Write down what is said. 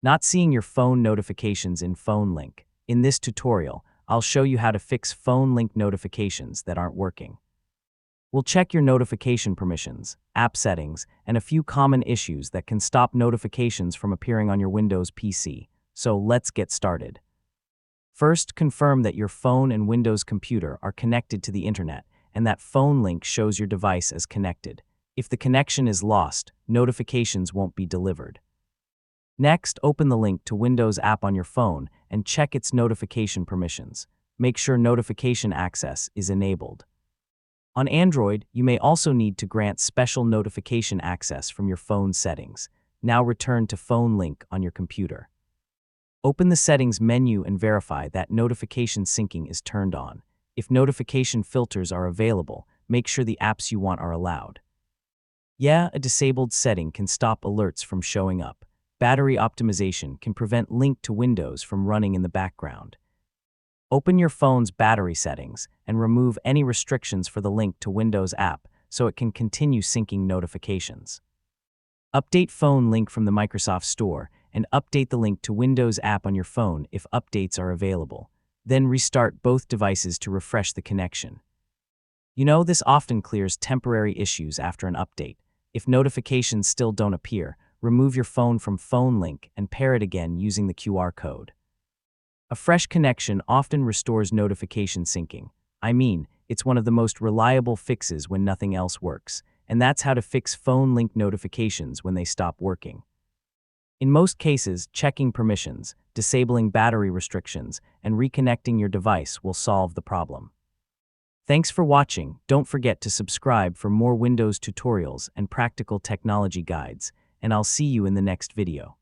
Not seeing your phone notifications in Phone Link. In this tutorial, I'll show you how to fix Phone Link notifications that aren't working. We'll check your notification permissions, app settings, and a few common issues that can stop notifications from appearing on your Windows PC. So let's get started. First, confirm that your phone and Windows computer are connected to the internet and that Phone Link shows your device as connected. If the connection is lost, notifications won't be delivered. Next, open the link to Windows app on your phone and check its notification permissions. Make sure notification access is enabled. On Android, you may also need to grant special notification access from your phone settings. Now return to Phone Link on your computer. Open the Settings menu and verify that notification syncing is turned on. If notification filters are available, make sure the apps you want are allowed. A disabled setting can stop alerts from showing up. Battery optimization can prevent Link to Windows from running in the background. Open your phone's battery settings and remove any restrictions for the Link to Windows app so it can continue syncing notifications. Update Phone Link from the Microsoft Store and update the Link to Windows app on your phone if updates are available. Then restart both devices to refresh the connection. This often clears temporary issues after an update. If notifications still don't appear, remove your phone from Phone Link and pair it again using the QR code. A fresh connection often restores notification syncing. It's one of the most reliable fixes when nothing else works, and that's how to fix Phone Link notifications when they stop working. In most cases, checking permissions, disabling battery restrictions, and reconnecting your device will solve the problem. Thanks for watching. Don't forget to subscribe for more Windows tutorials and practical technology guides, and I'll see you in the next video.